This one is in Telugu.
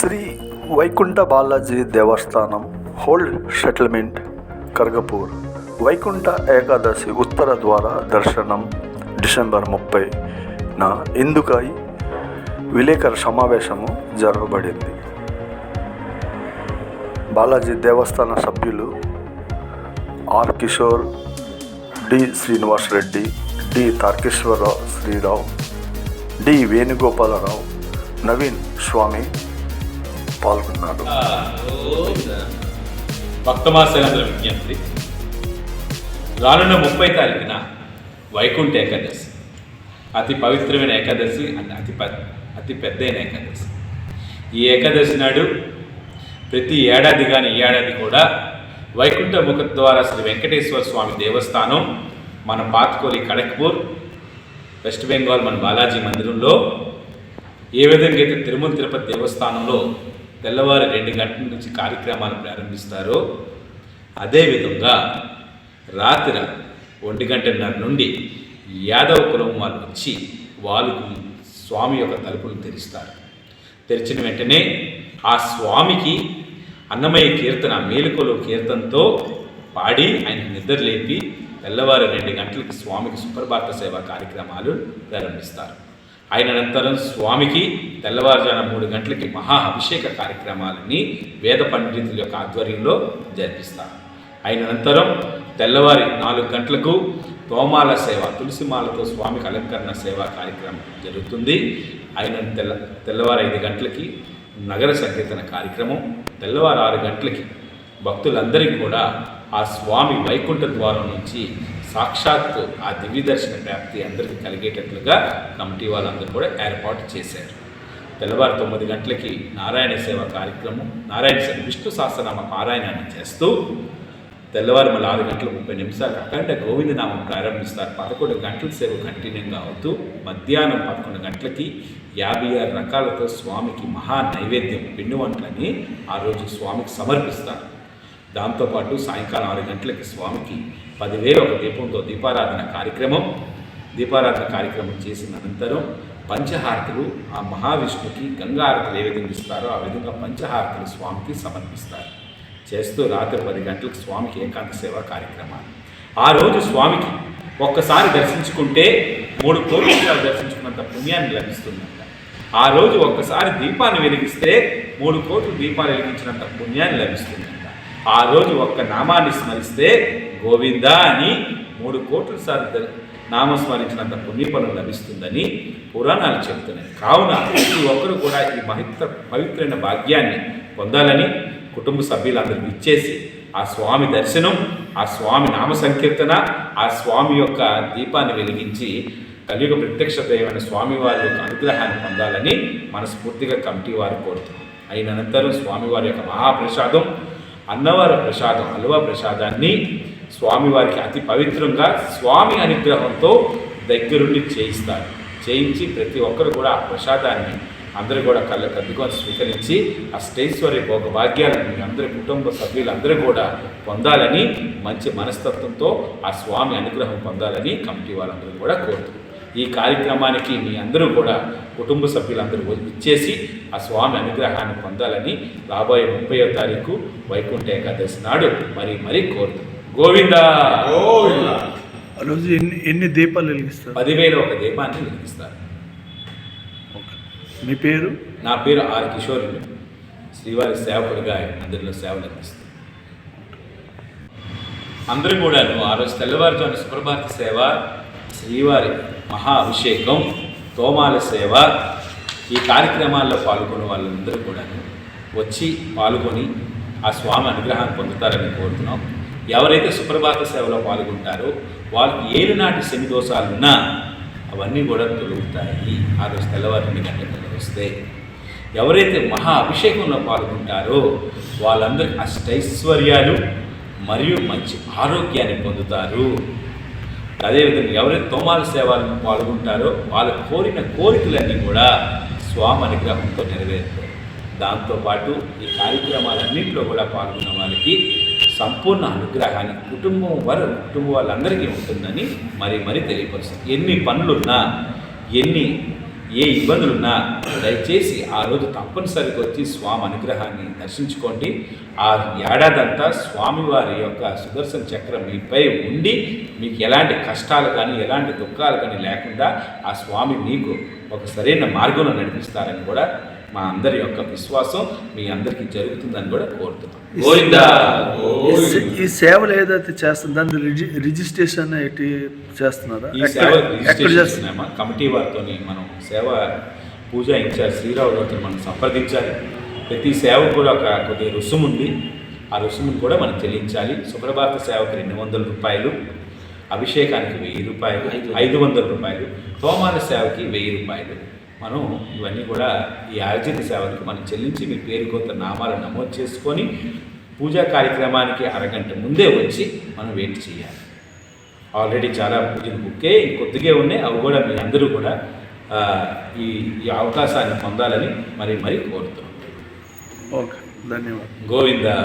శ్రీ వైకుంఠ బాలాజీ దేవస్థానం ఓల్డ్ సెటిల్మెంట్ కర్గపూర్ వైకుంఠ ఏకాదశి ఉత్తర ద్వార దర్శనం డిసెంబర్ 30న ఇందుకై విలేకరుల సమావేశము జరగబడింది. బాలాజీ దేవస్థాన సభ్యులు R Kishore, D Srinivas Reddy, D Tarkeswararao Srirao, D Venugopalarao, Naveen Swamy పాల్గొన్నారు. భక్తమాసనందరి విజ్ఞప్తి, రానున్న 30 తారీఖున వైకుంఠ ఏకాదశి అతి పవిత్రమైన ఏకాదశి అంటే అతి పెద్దైన ఏకాదశి. ఈ ఏకాదశి నాడు ప్రతి ఏడాది కానీ ఈ ఏడాది కూడా వైకుంఠ ముఖద్వార శ్రీ వెంకటేశ్వర స్వామి దేవస్థానం మన పాత్కోలి కడక్పూర్ వెస్ట్ బెంగాల్ మన బాలాజీ మందిరంలో ఏ విధంగా అయితే తిరుమల తిరుపతి దేవస్థానంలో తెల్లవారు 2 గంటల నుంచి కార్యక్రమాలు ప్రారంభిస్తారో అదేవిధంగా రాత్రి 1:30 నుండి యాదవ కులం వాళ్ళు వచ్చి వాళ్ళకు స్వామి యొక్క తలుపులు తెరుస్తారు. తెరిచిన వెంటనే ఆ స్వామికి అన్నమయ్య కీర్తన మేలుకొలు కీర్తనతో పాడి ఆయనకు నిద్రలేపి తెల్లవారు 2 గంటలకి స్వామికి సుప్రభాత సేవ కార్యక్రమాలు ప్రారంభిస్తారు. ఆయన అనంతరం స్వామికి తెల్లవారుజామున 3 గంటలకి మహా అభిషేక కార్యక్రమాలని వేద పండితుల యొక్క ఆధ్వర్యంలో జరిపిస్తారు. అయిన అనంతరం తెల్లవారి 4 గంటలకు తోమాల సేవ తులసిమాలతో స్వామికి అలంకరణ సేవా కార్యక్రమం జరుగుతుంది. ఆయన తెల్లవారు 5 గంటలకి నగర సంకీర్తన కార్యక్రమం, తెల్లవారు 6 గంటలకి భక్తులందరికీ కూడా ఆ స్వామి వైకుంఠ ద్వారం నుంచి సాక్షాత్తు ఆ దివ్య దర్శన ప్రాప్తి అందరికీ కలిగేటట్లుగా కమిటీ వాళ్ళందరూ కూడా ఏర్పాటు చేశారు. తెల్లవారు 9 గంటలకి నారాయణ సేవ కార్యక్రమం, నారాయణ సేవ విష్ణు సహస్రనామ పారాయణాన్ని చేస్తూ తెల్లవారు మళ్ళీ 6 గంటల 30 నిమిషాలకు అఖండ గోవిందనామం ప్రారంభిస్తారు. 11 గంటల సేవ కంటిన్యూగా అవుతూ మధ్యాహ్నం 11 గంటలకి 56 రకాలతో స్వామికి మహా నైవేద్యం పిండి వంటలని ఆ రోజు స్వామికి సమర్పిస్తారు. దాంతోపాటు సాయంకాలం 6 గంటలకి స్వామికి 10,000 ఒక దీపంతో దీపారాధన కార్యక్రమం చేసిన అనంతరం పంచహారతులు ఆ మహావిష్ణుకి గంగాహారతులు ఏ విధంగా ఇస్తారో ఆ విధంగా పంచహారతులు స్వామికి సమర్పిస్తారు. చేస్తూ రాత్రి 10 గంటలకు స్వామికి ఏకాంత సేవా కార్యక్రమాలు. ఆ రోజు స్వామికి ఒక్కసారి దర్శించుకుంటే 3 కోట్ల దర్శించుకున్నంత పుణ్యాన్ని లభిస్తుందంట. ఆ రోజు ఒక్కసారి దీపాన్ని వెలిగిస్తే 3 కోట్ల దీపాలు వెలిగించినంత పుణ్యాన్ని లభిస్తుందంట. ఆ రోజు ఒక్క నామాన్ని స్మరిస్తే గోవిందా అని 3 కోట్ల సార్లు నామస్మరించినంత పుణ్యఫలం లభిస్తుందని పురాణాలు చెబుతున్నాయి. కావున ప్రతి ఒక్కరు కూడా ఈ పవిత్రమైన భాగ్యాన్ని పొందాలని కుటుంబ సభ్యులందరూ ఇచ్చేసి ఆ స్వామి దర్శనం, ఆ స్వామి నామ సంకీర్తన, ఆ స్వామి యొక్క దీపాన్ని వెలిగించి కలియుగ ప్రత్యక్ష దైవమైన స్వామివారి యొక్క అనుగ్రహాన్ని పొందాలని మనస్ఫూర్తిగా కమిటీ వారు కోరుతున్నాం. అయిన అనంతరం స్వామివారి యొక్క మహాప్రసాదం అన్నవర ప్రసాదం హల్వా ప్రసాదాన్ని స్వామివారికి అతి పవిత్రంగా స్వామి అనుగ్రహంతో దగ్గరుండి చేయిస్తారు. చేయించి ప్రతి ఒక్కరు కూడా ఆ ప్రసాదాన్ని అందరూ కూడా కళ్ళకు అద్దుకొని స్వీకరించి ఆ అష్టైశ్వర్య భోగ భాగ్యాలను అందరి కుటుంబ సభ్యులందరూ కూడా పొందాలని మంచి మనస్తత్వంతో ఆ స్వామి అనుగ్రహం పొందాలని కమిటీ వాళ్ళందరూ కూడా కోరుతున్నారు. ఈ కార్యక్రమానికి మీ అందరూ కూడా కుటుంబ సభ్యులందరూ ఇచ్చేసి ఆ స్వామి అనుగ్రహాన్ని పొందాలని రాబోయే 30వ తారీఖు వైకుంఠ ఏకాదశి నాడు మరీ కోరుతున్నాం. గోవిందా. ఆ రోజు ఎన్ని దీపాలు వెలిగిస్తారు? 10,000 ఒక దీపాన్ని వెలిగిస్తారు. మీ పేరు? నా పేరు ఆర్ కిషోర్, శ్రీవారి సేవకుడిగా అందరిలో సేవలు అందిస్తాను. అందరూ కూడాను ఆ రోజు తెల్లవారుజామున సుప్రభాత సేవ, శ్రీవారి మహా అభిషేకం, తోమాల సేవ ఈ కార్యక్రమాల్లో పాల్గొనే వాళ్ళందరూ కూడాను వచ్చి పాల్గొని ఆ స్వామి అనుగ్రహాన్ని పొందుతారని కోరుతున్నాం. ఎవరైతే సుప్రభాత సేవలో పాల్గొంటారో వాళ్ళకి ఏలినాటి శని దోషాలున్నా అవన్నీ కూడా తొలుగుతాయి. ఆ రోజు తెల్లవారు 2 గంటలకు వస్తే ఎవరైతే మహా అభిషేకంలో పాల్గొంటారో వాళ్ళందరికీ అష్టైశ్వర్యాలు మరియు మంచి ఆరోగ్యాన్ని పొందుతారు. అదేవిధంగా ఎవరైతే తోమాల సేవలను పాల్గొంటారో వాళ్ళు కోరిన కోరికలన్నీ కూడా స్వామి అనుగ్రహంతో నెరవేరుతాయి. దాంతోపాటు ఈ కార్యక్రమాలన్నింటిలో కూడా పాల్గొన్న వాళ్ళకి సంపూర్ణ అనుగ్రహాన్ని కుటుంబం వాళ్ళందరికీ ఉంటుందని మరీ తెలియపరుస్తుంది. ఎన్ని పనులున్నా ఎన్ని ఏ ఇబ్బందులున్నా దయచేసి ఆ రోజు తప్పనిసరిగా వచ్చి స్వామి అనుగ్రహాన్ని దర్శించుకోండి. ఆ ఏడాదంతా స్వామివారి యొక్క సుదర్శన చక్రం మీపై ఉండి మీకు ఎలాంటి కష్టాలు కానీ ఎలాంటి దుఃఖాలు కానీ లేకుండా ఆ స్వామి మీకు ఒక సరైన మార్గంలో నడిపిస్తారని కూడా మా అందరి యొక్క విశ్వాసం మీ అందరికీ జరుగుతుందని కూడా కోరుతున్నాం. గోవిందా. ఈ సేవలు ఏదైతే చేస్తుందో దాని రిజిస్ట్రేషన్ ఏంటి చేస్తున్నారా? ఈ సేవ రిజిస్ట్రేషన్ చేస్తున్నామా కమిటీ వారితో మనం సేవ పూజా ఇన్ఛార్జ్ శ్రీరావు గారితో మనం సంప్రదించాలి. ప్రతి సేవకు కూడా ఒక కొద్ది రుసుము ఉంది. ఆ రుసుమును కూడా మనం చెల్లించాలి. సుప్రభాత సేవకు 200 రూపాయలు, అభిషేకానికి 1000 రూపాయలు, 500 రూపాయలు, హోమాల సేవకి 1000 రూపాయలు. మనం ఇవన్నీ కూడా ఈ ఆర్జిత సేవలకు మనం చెల్లించి మీ పేరు కొంత నామాలు నమోదు చేసుకొని పూజా కార్యక్రమానికి అరగంట ముందే వచ్చి మనం వెయిట్ చేయాలి. ఆల్రెడీ చాలా పూజలు బుక్కే కొద్దిగా ఉన్నాయి. అవి కూడా మీ అందరూ కూడా ఈ అవకాశాన్ని పొందాలని మరి కోరుతున్నాం. ఓకే, ధన్యవాదాలు. గోవిందా.